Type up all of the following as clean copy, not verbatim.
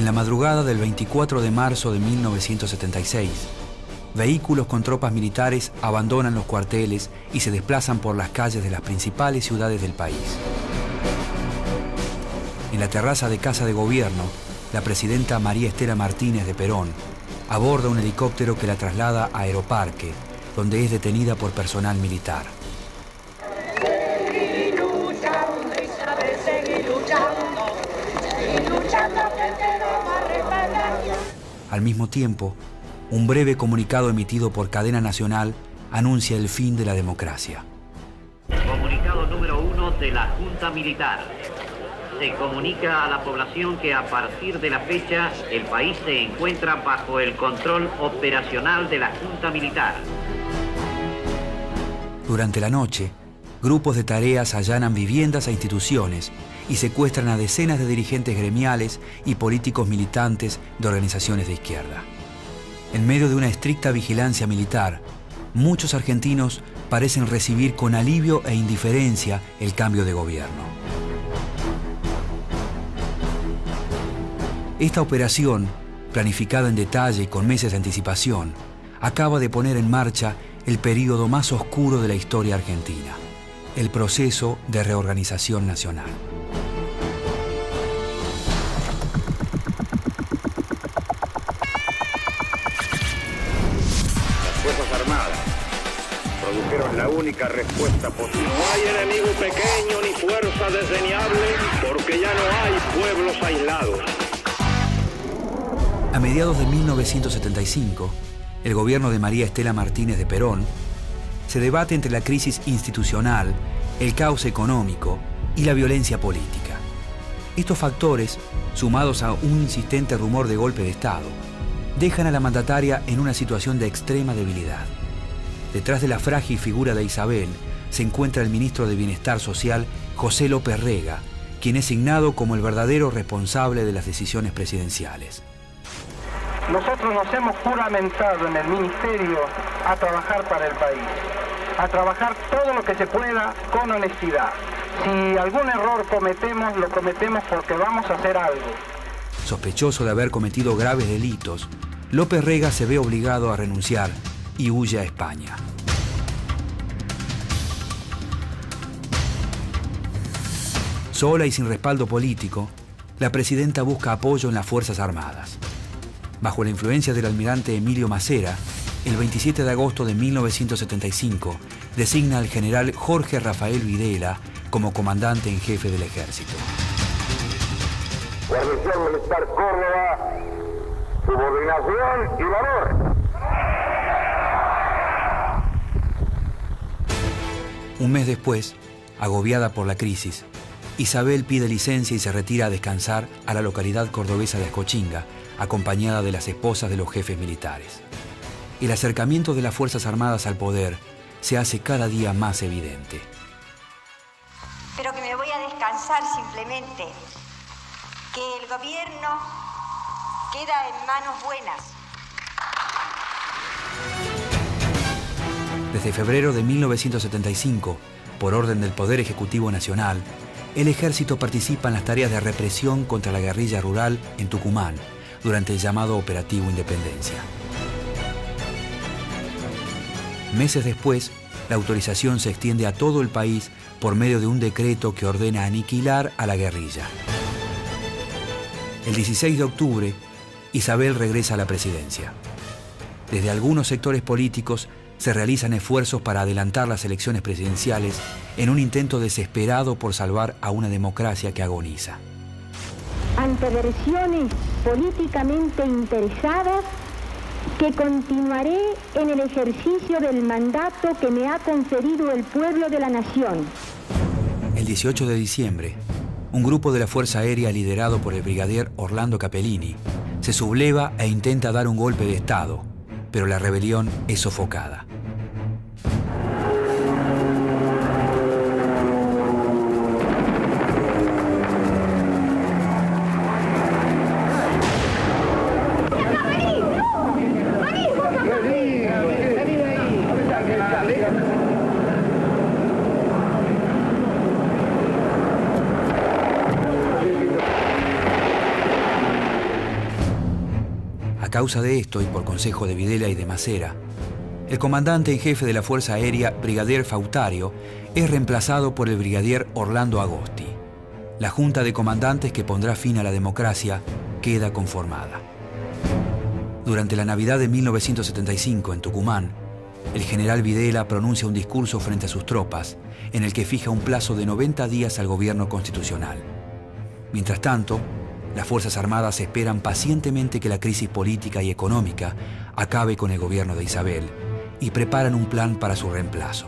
En la madrugada del 24 de marzo de 1976, vehículos con tropas militares abandonan los cuarteles y se desplazan por las calles de las principales ciudades del país. En la terraza de Casa de Gobierno, la presidenta María Estela Martínez de Perón aborda un helicóptero que la traslada a Aeroparque, donde es detenida por personal militar. Al mismo tiempo, un breve comunicado emitido por cadena nacional anuncia el fin de la democracia. Comunicado número 1 de la Junta Militar. Se comunica a la población que a partir de la fecha el país se encuentra bajo el control operacional de la Junta Militar. Durante la noche, grupos de tareas allanan viviendas e instituciones y secuestran a decenas de dirigentes gremiales y políticos militantes de organizaciones de izquierda. En medio de una estricta vigilancia militar, muchos argentinos parecen recibir con alivio e indiferencia el cambio de gobierno. Esta operación, planificada en detalle y con meses de anticipación, acaba de poner en marcha el período más oscuro de la historia argentina, el proceso de reorganización nacional. Las Fuerzas Armadas produjeron la única respuesta posible. No hay enemigo pequeño ni fuerza desdeñable, porque ya no hay pueblos aislados. A mediados de 1975, el gobierno de María Estela Martínez de Perón se debate entre la crisis institucional, el caos económico y la violencia política. Estos factores, sumados a un insistente rumor de golpe de Estado, dejan a la mandataria en una situación de extrema debilidad. Detrás de la frágil figura de Isabel se encuentra el ministro de Bienestar Social, José López Rega, quien es signado como el verdadero responsable de las decisiones presidenciales. Nosotros nos hemos juramentado en el ministerio a trabajar para el país, a trabajar todo lo que se pueda con honestidad. Si algún error cometemos, lo cometemos porque vamos a hacer algo. Sospechoso de haber cometido graves delitos, López Rega se ve obligado a renunciar y huye a España. Sola y sin respaldo político, la presidenta busca apoyo en las Fuerzas Armadas. Bajo la influencia del almirante Emilio Macera, el 27 de agosto de 1975, designa al general Jorge Rafael Videla como comandante en jefe del ejército. Guarnición Militar Córdoba, subordinación y valor. Un mes después, agobiada por la crisis, Isabel pide licencia y se retira a descansar a la localidad cordobesa de Ascochinga, acompañada de las esposas de los jefes militares. El acercamiento de las Fuerzas Armadas al poder se hace cada día más evidente. Pero que me voy a descansar simplemente, que el gobierno queda en manos buenas. Desde febrero de 1975, por orden del Poder Ejecutivo Nacional, el ejército participa en las tareas de represión contra la guerrilla rural en Tucumán, durante el llamado Operativo Independencia. Meses después, la autorización se extiende a todo el país por medio de un decreto que ordena aniquilar a la guerrilla. El 16 de octubre, Isabel regresa a la presidencia. Desde algunos sectores políticos se realizan esfuerzos para adelantar las elecciones presidenciales en un intento desesperado por salvar a una democracia que agoniza. Ante versiones políticamente interesadas, que continuaré en el ejercicio del mandato que me ha conferido el pueblo de la nación. El 18 de diciembre, un grupo de la Fuerza Aérea liderado por el brigadier Orlando Capellini se subleva e intenta dar un golpe de Estado, pero la rebelión es sofocada. causa de esto, y por consejo de Videla y de Macera, el comandante en jefe de la Fuerza Aérea, brigadier Fautario, es reemplazado por el brigadier Orlando Agosti. La junta de comandantes que pondrá fin a la democracia queda conformada. Durante la Navidad de 1975 en Tucumán, el general Videla pronuncia un discurso frente a sus tropas en el que fija un plazo de 90 días al gobierno constitucional. Mientras tanto, las Fuerzas Armadas esperan pacientemente que la crisis política y económica acabe con el gobierno de Isabel y preparan un plan para su reemplazo.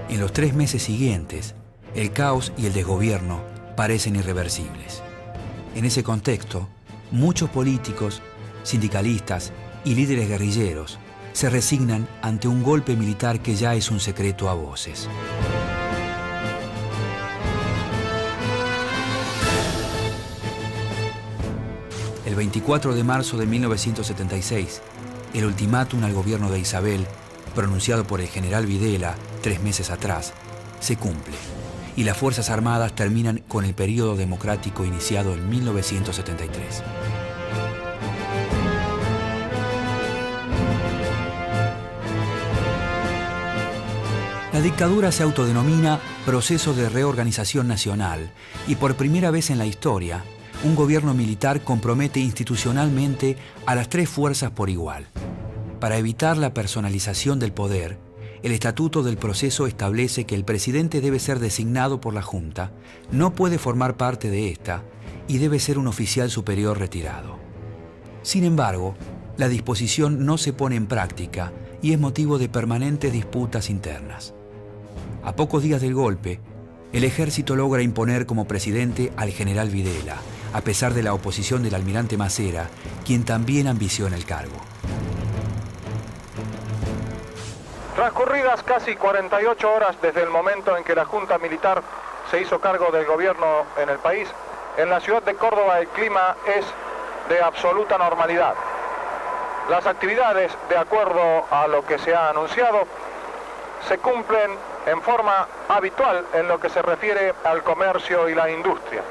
En los 3 meses siguientes, el caos y el desgobierno parecen irreversibles. En ese contexto, muchos políticos, sindicalistas y líderes guerrilleros se resignan ante un golpe militar que ya es un secreto a voces. El 24 de marzo de 1976, el ultimátum al gobierno de Isabel, pronunciado por el general Videla 3 meses atrás, se cumple y las Fuerzas Armadas terminan con el período democrático iniciado en 1973. La dictadura se autodenomina Proceso de Reorganización Nacional y por primera vez en la historia, un gobierno militar compromete institucionalmente a las 3 fuerzas por igual. Para evitar la personalización del poder, el Estatuto del Proceso establece que el presidente debe ser designado por la Junta, no puede formar parte de esta y debe ser un oficial superior retirado. Sin embargo, la disposición no se pone en práctica y es motivo de permanentes disputas internas. A pocos días del golpe, el ejército logra imponer como presidente al general Videla, a pesar de la oposición del almirante Macera, quien también ambiciona el cargo. Transcurridas casi 48 horas desde el momento en que la Junta Militar se hizo cargo del gobierno en el país, en la ciudad de Córdoba el clima es de absoluta normalidad. Las actividades, de acuerdo a lo que se ha anunciado, se cumplen en forma habitual en lo que se refiere al comercio y la industria.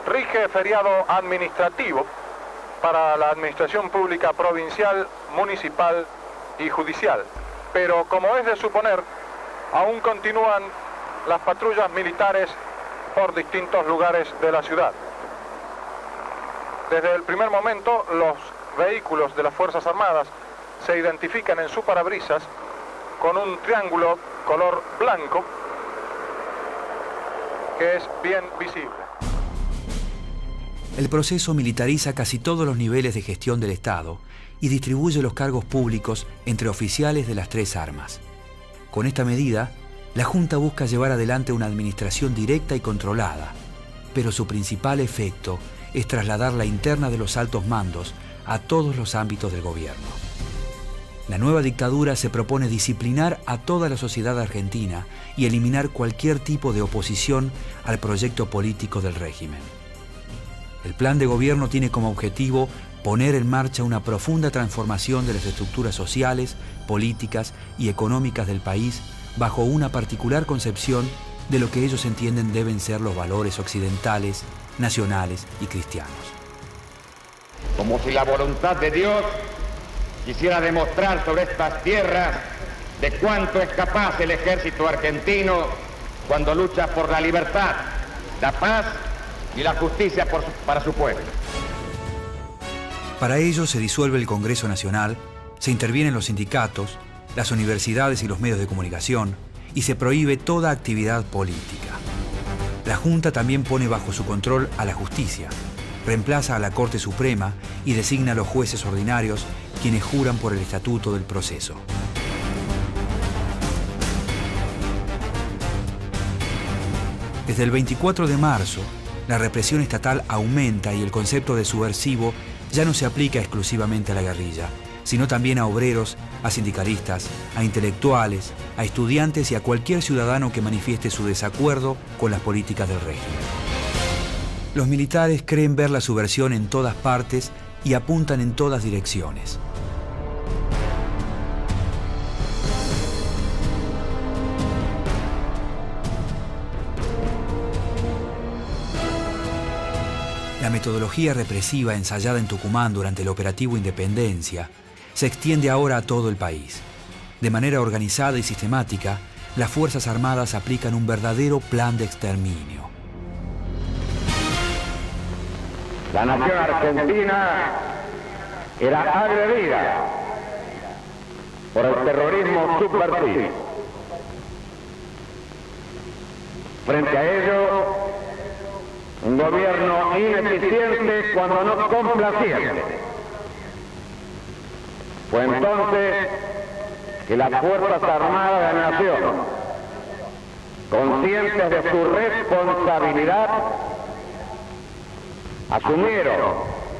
Rige feriado administrativo para la administración pública provincial, municipal y judicial. Pero como es de suponer, aún continúan las patrullas militares por distintos lugares de la ciudad. Desde el primer momento, los vehículos de las Fuerzas Armadas se identifican en su parabrisas con un triángulo color blanco que es bien visible. El proceso militariza casi todos los niveles de gestión del Estado y distribuye los cargos públicos entre oficiales de las 3 armas. Con esta medida, la Junta busca llevar adelante una administración directa y controlada, pero su principal efecto es trasladar la interna de los altos mandos a todos los ámbitos del gobierno. La nueva dictadura se propone disciplinar a toda la sociedad argentina y eliminar cualquier tipo de oposición al proyecto político del régimen. El plan de gobierno tiene como objetivo poner en marcha una profunda transformación de las estructuras sociales, políticas y económicas del país bajo una particular concepción de lo que ellos entienden deben ser los valores occidentales, nacionales y cristianos. Como si la voluntad de Dios quisiera demostrar sobre estas tierras de cuánto es capaz el ejército argentino cuando lucha por la libertad, la paz y la justicia para su pueblo. Para ello se disuelve el Congreso Nacional, se intervienen los sindicatos, las universidades y los medios de comunicación y se prohíbe toda actividad política. La Junta también pone bajo su control a la justicia, reemplaza a la Corte Suprema y designa a los jueces ordinarios quienes juran por el Estatuto del Proceso. Desde el 24 de marzo, la represión estatal aumenta y el concepto de subversivo ya no se aplica exclusivamente a la guerrilla, sino también a obreros, a sindicalistas, a intelectuales, a estudiantes y a cualquier ciudadano que manifieste su desacuerdo con las políticas del régimen. Los militares creen ver la subversión en todas partes y apuntan en todas direcciones. La La metodología represiva ensayada en Tucumán durante el operativo Independencia se extiende ahora a todo el país. De manera organizada y sistemática, las Fuerzas Armadas aplican un verdadero plan de exterminio. La nación argentina era agredida por el terrorismo subversivo. Frente a ello, un gobierno ineficiente cuando no complaciente. Fue entonces que las Fuerzas Armadas de la Nación, conscientes de su responsabilidad, asumieron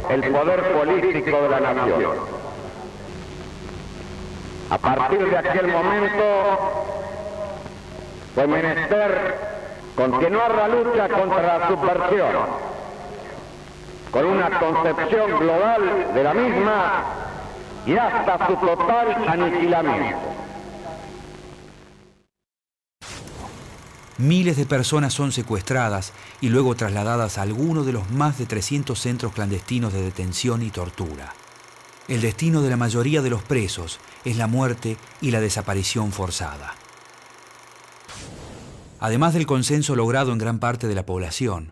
el poder político de la nación. A partir de aquel momento fue menester continuar la lucha contra la subversión, con una concepción global de la misma y hasta su total aniquilamiento. Miles de personas son secuestradas y luego trasladadas a alguno de los más de 300 centros clandestinos de detención y tortura. El destino de la mayoría de los presos es la muerte y la desaparición forzada. Además del consenso logrado en gran parte de la población,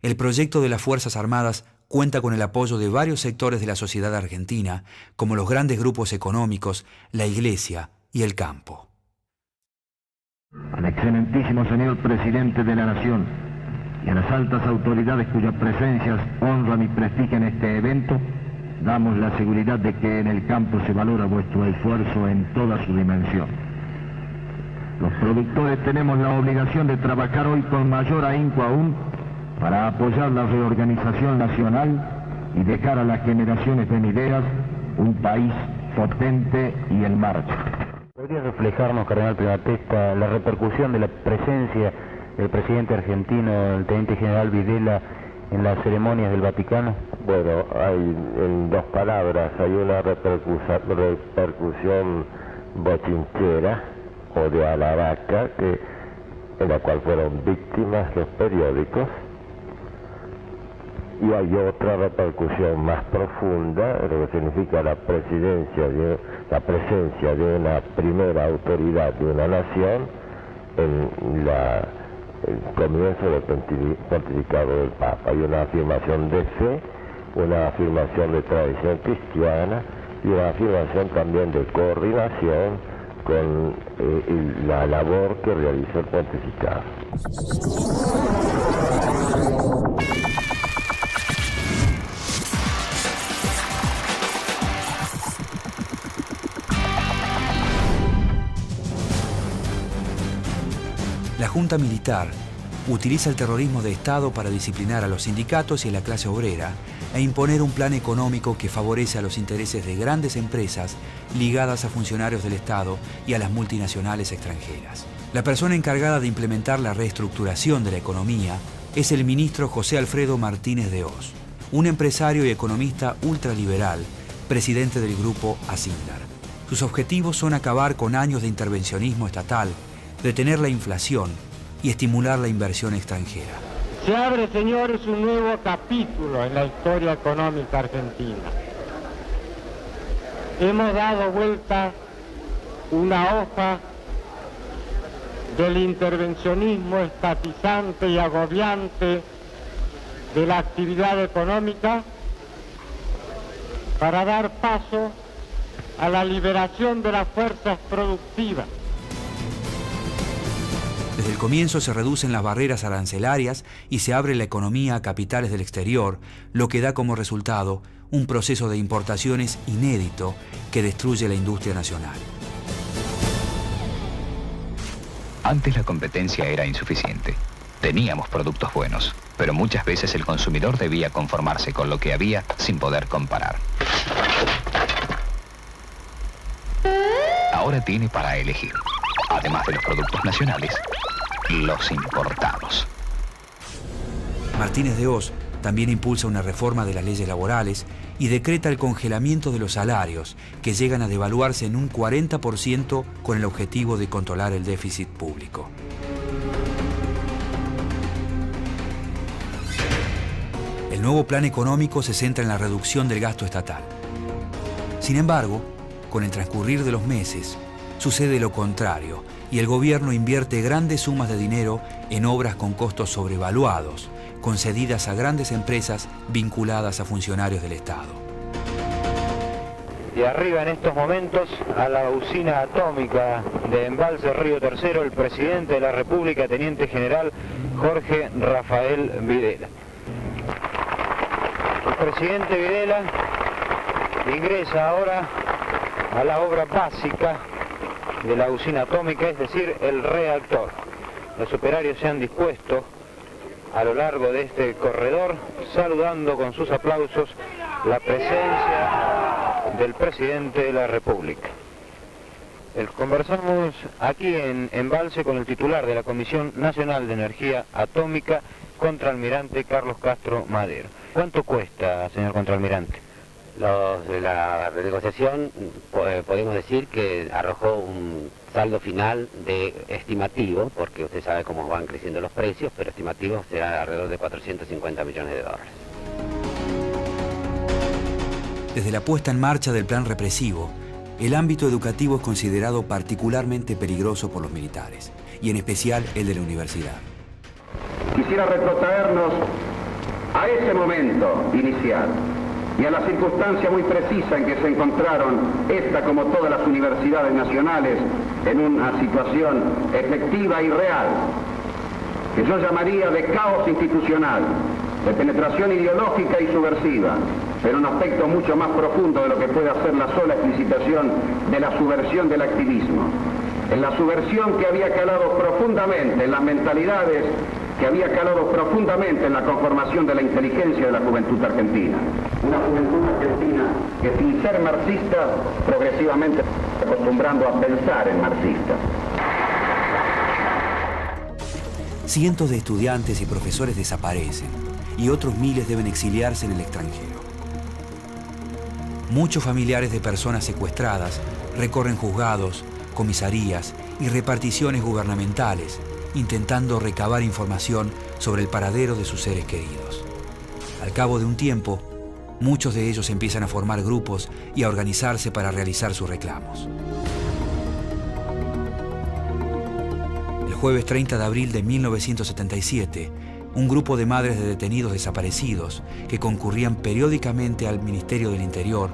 el proyecto de las Fuerzas Armadas cuenta con el apoyo de varios sectores de la sociedad argentina, como los grandes grupos económicos, la Iglesia y el campo. Al excelentísimo señor Presidente de la Nación y a las altas autoridades cuyas presencias honran y prestigian este evento, damos la seguridad de que en el campo se valora vuestro esfuerzo en toda su dimensión. Los productores tenemos la obligación de trabajar hoy con mayor ahínco aún para apoyar la reorganización nacional y dejar a las generaciones venideras un país potente y en marcha. ¿Podría reflejarnos, cardenal Primatesta, la repercusión de la presencia del presidente argentino, el teniente general Videla, en las ceremonias del Vaticano? Bueno, hay en dos palabras, hay una repercusión bochinchera o de alaraca, en la cual fueron víctimas los periódicos, y hay otra repercusión más profunda, lo que significa la presencia de una primera autoridad de una nación en el comienzo del pontificado del Papa. Hay una afirmación de fe, una afirmación de tradición cristiana y una afirmación también de coordinación con la labor que realizó el pontificado. La Junta Militar utiliza el terrorismo de Estado para disciplinar a los sindicatos y a la clase obrera e imponer un plan económico que favorece a los intereses de grandes empresas ligadas a funcionarios del Estado y a las multinacionales extranjeras. La persona encargada de implementar la reestructuración de la economía es el ministro José Alfredo Martínez de Hoz, un empresario y economista ultraliberal, presidente del grupo Asindar. Sus objetivos son acabar con años de intervencionismo estatal, detener la inflación y estimular la inversión extranjera. Se abre, señores, un nuevo capítulo en la historia económica argentina. Hemos dado vuelta una hoja del intervencionismo estatizante y agobiante de la actividad económica para dar paso a la liberación de las fuerzas productivas. Desde el comienzo se reducen las barreras arancelarias y se abre la economía a capitales del exterior, lo que da como resultado un proceso de importaciones inédito que destruye la industria nacional. Antes la competencia era insuficiente. Teníamos productos buenos, pero muchas veces el consumidor debía conformarse con lo que había sin poder comparar. Ahora tiene para elegir, además de los productos nacionales, los importados. Martínez de Hoz también impulsa una reforma de las leyes laborales y decreta el congelamiento de los salarios, que llegan a devaluarse en un 40% con el objetivo de controlar el déficit público. El nuevo plan económico se centra en la reducción del gasto estatal. Sin embargo, con el transcurrir de los meses, sucede lo contrario y el gobierno invierte grandes sumas de dinero en obras con costos sobrevaluados, concedidas a grandes empresas vinculadas a funcionarios del Estado. Y arriba en estos momentos a la usina atómica de Embalse Río Tercero, el presidente de la República, teniente general Jorge Rafael Videla. El presidente Videla ingresa ahora a la obra básica de la usina atómica, es decir, el reactor. Los operarios se han dispuesto a lo largo de este corredor, saludando con sus aplausos la presencia del presidente de la República. Conversamos aquí en Embalse con el titular de la Comisión Nacional de Energía Atómica, contraalmirante Carlos Castro Madero. ¿Cuánto cuesta, señor contraalmirante? La renegociación podemos decir que arrojó un saldo final de estimativo, porque usted sabe cómo van creciendo los precios, pero estimativo será alrededor de 450 millones de dólares. Desde la puesta en marcha del plan represivo, el ámbito educativo es considerado particularmente peligroso por los militares, y en especial el de la universidad. Quisiera retrotraernos a ese momento inicial y a la circunstancia muy precisa en que se encontraron esta, como todas las universidades nacionales, en una situación efectiva y real, que yo llamaría de caos institucional, de penetración ideológica y subversiva, pero un aspecto mucho más profundo de lo que puede hacer la sola explicitación de la subversión del activismo. En la subversión que había calado profundamente en las mentalidades, que había calado profundamente en la conformación de la inteligencia de la juventud argentina. Una juventud argentina que, sin ser marxista, progresivamente se está acostumbrando a pensar en marxista. Cientos de estudiantes y profesores desaparecen y otros miles deben exiliarse en el extranjero. Muchos familiares de personas secuestradas recorren juzgados, comisarías y reparticiones gubernamentales, intentando recabar información sobre el paradero de sus seres queridos. Al cabo de un tiempo, muchos de ellos empiezan a formar grupos y a organizarse para realizar sus reclamos. El jueves 30 de abril de 1977, un grupo de madres de detenidos desaparecidos que concurrían periódicamente al Ministerio del Interior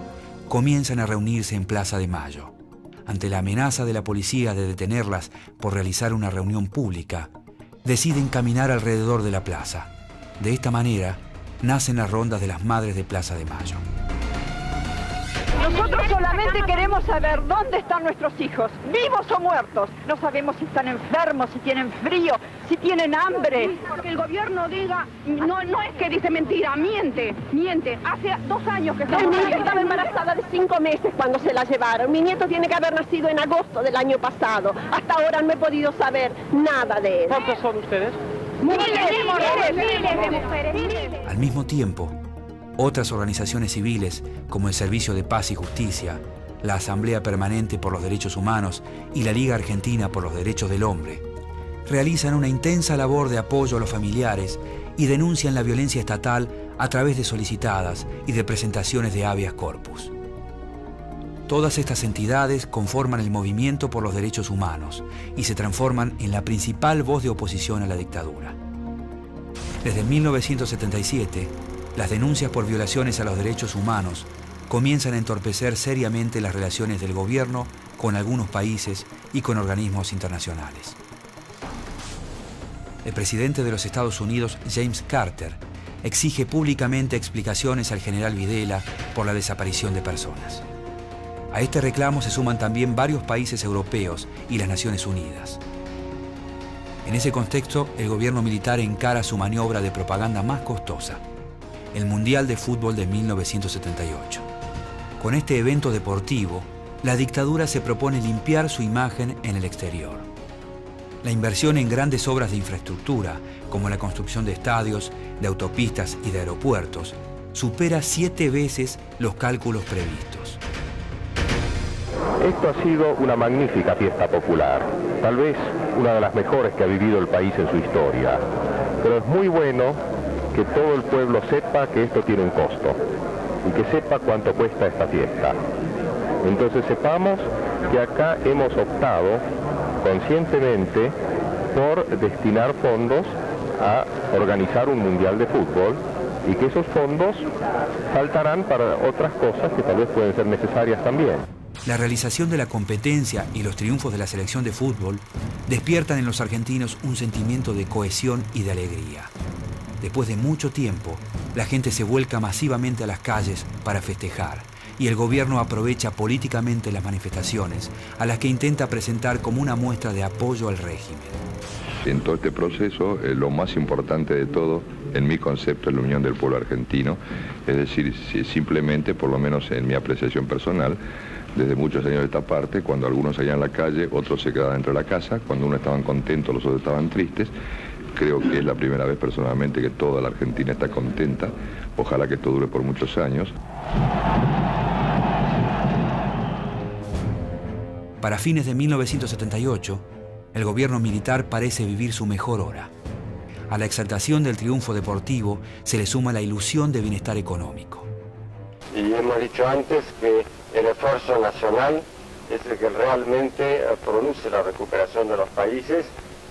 comienzan a reunirse en Plaza de Mayo. Ante la amenaza de la policía de detenerlas por realizar una reunión pública, deciden caminar alrededor de la plaza. De esta manera, nacen las rondas de las madres de Plaza de Mayo. Nosotros solamente queremos saber dónde están nuestros hijos, vivos o muertos. No sabemos si están enfermos, si tienen frío, si tienen hambre. Porque el gobierno diga, no es que dice mentira, miente. Hace 2 años que estamos... Mi nieta estaba embarazada de 5 meses cuando se la llevaron. Mi nieto tiene que haber nacido en agosto del año pasado. Hasta ahora no he podido saber nada de él. ¿Cuántos son ustedes? Miles de mujeres. Al mismo tiempo, otras organizaciones civiles, como el Servicio de Paz y Justicia, la Asamblea Permanente por los Derechos Humanos y la Liga Argentina por los Derechos del Hombre, realizan una intensa labor de apoyo a los familiares y denuncian la violencia estatal a través de solicitadas y de presentaciones de habeas corpus. Todas estas entidades conforman el movimiento por los derechos humanos y se transforman en la principal voz de oposición a la dictadura. Desde 1977, las denuncias por violaciones a los derechos humanos comienzan a entorpecer seriamente las relaciones del gobierno con algunos países y con organismos internacionales. El presidente de los Estados Unidos, James Carter, exige públicamente explicaciones al general Videla por la desaparición de personas. A este reclamo se suman también varios países europeos y las Naciones Unidas. En ese contexto, el gobierno militar encara su maniobra de propaganda más costosa, el Mundial de Fútbol de 1978. Con este evento deportivo, la dictadura se propone limpiar su imagen en el exterior. La inversión en grandes obras de infraestructura, como la construcción de estadios, de autopistas y de aeropuertos, supera 7 veces los cálculos previstos. Esto ha sido una magnífica fiesta popular, tal vez una de las mejores que ha vivido el país en su historia, pero es muy bueno que todo el pueblo sepa que esto tiene un costo y que sepa cuánto cuesta esta fiesta. Entonces sepamos que acá hemos optado conscientemente por destinar fondos a organizar un mundial de fútbol y que esos fondos faltarán para otras cosas que tal vez pueden ser necesarias también. La realización de la competencia y los triunfos de la selección de fútbol despiertan en los argentinos un sentimiento de cohesión y de alegría. Después de mucho tiempo, la gente se vuelca masivamente a las calles para festejar y el gobierno aprovecha políticamente las manifestaciones a las que intenta presentar como una muestra de apoyo al régimen. En todo este proceso, lo más importante de todo, en mi concepto, es la unión del pueblo argentino. Es decir, si simplemente, por lo menos en mi apreciación personal, desde muchos años de esta parte, cuando algunos salían a la calle, otros se quedaban dentro de la casa, cuando unos estaban contentos, los otros estaban tristes. Creo que es la primera vez personalmente que toda la Argentina está contenta. Ojalá que esto dure por muchos años. Para fines de 1978, el gobierno militar parece vivir su mejor hora. A la exaltación del triunfo deportivo se le suma la ilusión de bienestar económico. Y hemos dicho antes que el esfuerzo nacional es el que realmente produce la recuperación de los países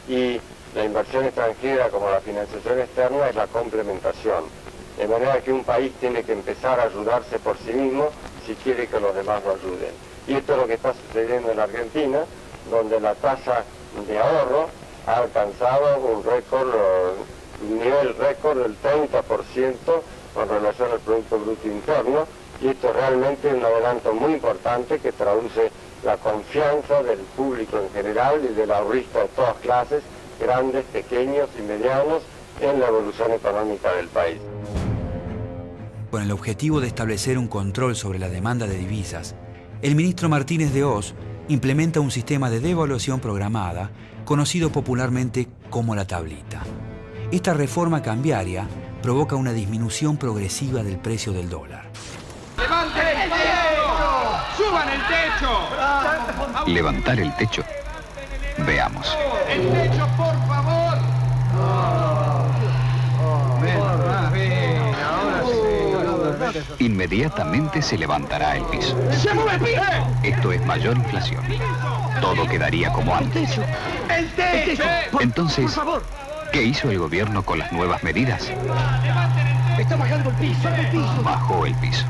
y la inversión extranjera como la financiación externa es la complementación. De manera que un país tiene que empezar a ayudarse por sí mismo si quiere que los demás lo ayuden. Y esto es lo que está sucediendo en Argentina, donde la tasa de ahorro ha alcanzado un nivel récord del 30% con relación al Producto Bruto Interno, y esto es realmente un adelanto muy importante que traduce la confianza del público en general y del ahorrista de todas clases, grandes, pequeños y medianos, en la evolución económica del país. Con el objetivo de establecer un control sobre la demanda de divisas, el ministro Martínez de Hoz implementa un sistema de devaluación programada, conocido popularmente como la tablita. Esta reforma cambiaria provoca una disminución progresiva del precio del dólar. ¡Levanten el techo! ¡Suban el techo! ¿Levantar el techo? Veamos. ¡El techo, por favor! Inmediatamente se levantará el piso. ¡Se mueve el piso! Esto es mayor inflación. Todo quedaría como antes. ¡El techo! Entonces, ¿qué hizo el gobierno con las nuevas medidas? ¡Está bajando el piso! Bajó el piso.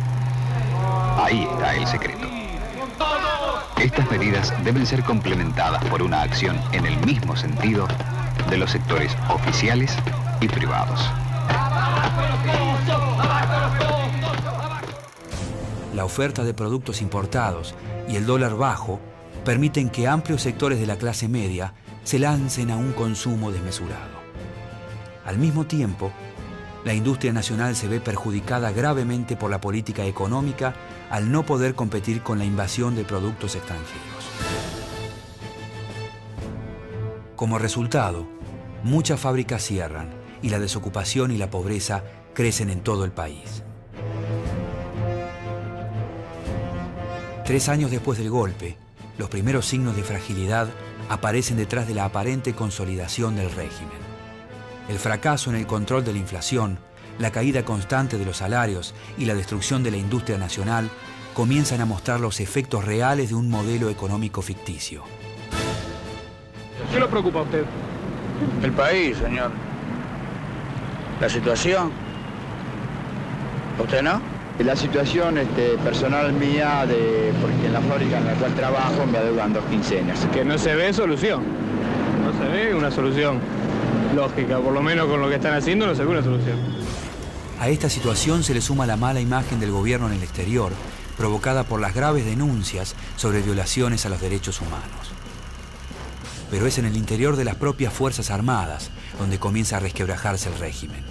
Ahí está el secreto. Estas medidas deben ser complementadas por una acción en el mismo sentido de los sectores oficiales y privados. La oferta de productos importados y el dólar bajo permiten que amplios sectores de la clase media se lancen a un consumo desmesurado. Al mismo tiempo, la industria nacional se ve perjudicada gravemente por la política económica al no poder competir con la invasión de productos extranjeros. Como resultado, muchas fábricas cierran y la desocupación y la pobreza crecen en todo el país. 3 años después del golpe, los primeros signos de fragilidad aparecen detrás de la aparente consolidación del régimen. El fracaso en el control de la inflación, la caída constante de los salarios y la destrucción de la industria nacional comienzan a mostrar los efectos reales de un modelo económico ficticio. ¿Qué lo preocupa a usted? El país, señor. La situación. ¿A usted no? La situación personal mía, porque en la fábrica en la cual trabajo me adeudan 2 quincenas. Que no se ve solución. No se ve una solución lógica, por lo menos con lo que están haciendo no se ve una solución. A esta situación se le suma la mala imagen del gobierno en el exterior, provocada por las graves denuncias sobre violaciones a los derechos humanos. Pero es en el interior de las propias Fuerzas Armadas donde comienza a resquebrajarse el régimen.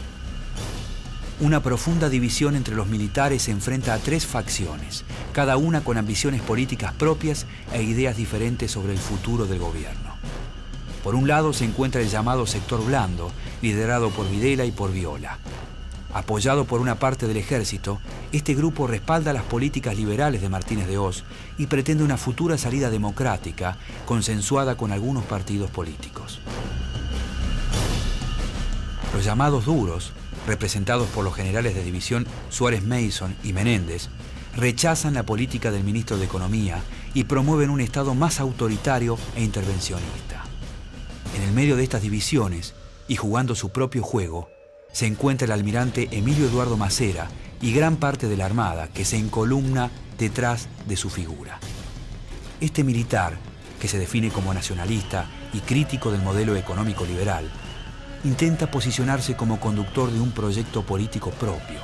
Una profunda división entre los militares se enfrenta a 3 facciones, cada una con ambiciones políticas propias e ideas diferentes sobre el futuro del gobierno. Por un lado se encuentra el llamado sector blando, liderado por Videla y por Viola. Apoyado por una parte del ejército, este grupo respalda las políticas liberales de Martínez de Hoz y pretende una futura salida democrática consensuada con algunos partidos políticos. Los llamados duros representados por los generales de división Suárez Mason y Menéndez, rechazan la política del ministro de Economía y promueven un Estado más autoritario e intervencionista. En el medio de estas divisiones, y jugando su propio juego, se encuentra el almirante Emilio Eduardo Macera y gran parte de la Armada que se encolumna detrás de su figura. Este militar, que se define como nacionalista y crítico del modelo económico liberal, intenta posicionarse como conductor de un proyecto político propio.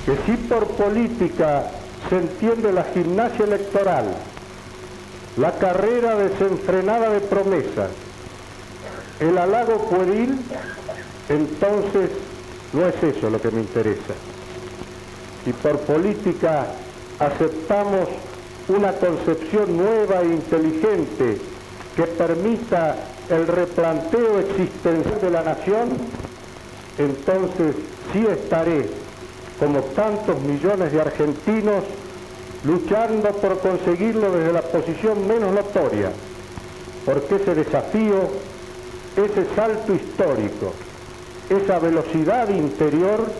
Que si por política se entiende la gimnasia electoral, la carrera desenfrenada de promesas, el halago pueril, entonces no es eso lo que me interesa. Si por política aceptamos una concepción nueva e inteligente que permita el replanteo existencial de la nación, entonces sí estaré, como tantos millones de argentinos, luchando por conseguirlo desde la posición menos notoria, porque ese desafío, ese salto histórico, esa velocidad interior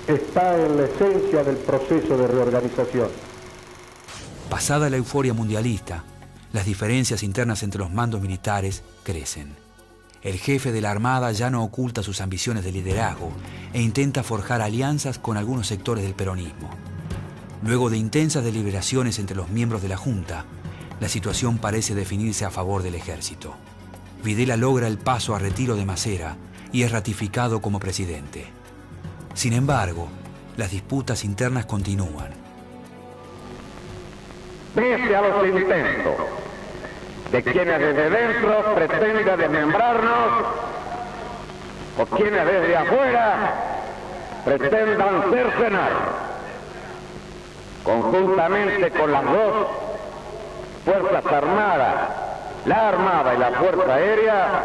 está en la esencia del proceso de reorganización. Pasada la euforia mundialista, las diferencias internas entre los mandos militares crecen. El jefe de la Armada ya no oculta sus ambiciones de liderazgo e intenta forjar alianzas con algunos sectores del peronismo. Luego de intensas deliberaciones entre los miembros de la Junta, la situación parece definirse a favor del ejército. Videla logra el paso a retiro de Macera y es ratificado como presidente. Sin embargo, las disputas internas continúan. Pese a los intentos de quienes desde dentro pretenden desmembrarnos o quienes desde afuera pretendan cercenar, conjuntamente con las dos Fuerzas Armadas, la Armada y la Fuerza Aérea,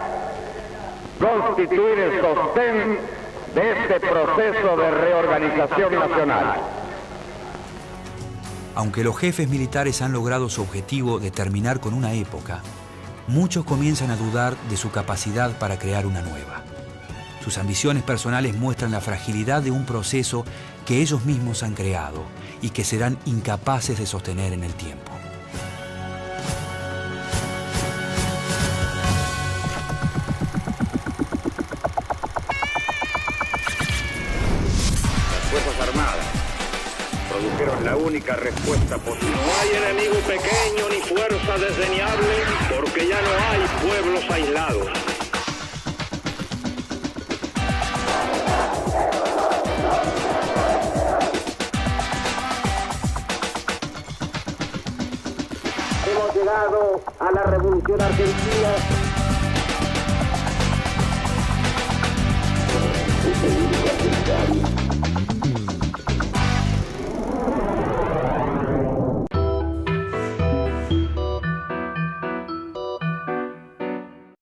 constituir el sostén de este proceso de reorganización nacional. Aunque los jefes militares han logrado su objetivo de terminar con una época, muchos comienzan a dudar de su capacidad para crear una nueva. Sus ambiciones personales muestran la fragilidad de un proceso que ellos mismos han creado y que serán incapaces de sostener en el tiempo. Las Fuerzas Armadas produjeron la única respuesta posible. No hay enemigo pequeño ni fuerza desdeñable, porque ya no hay pueblos aislados. Hemos llegado a la Revolución Argentina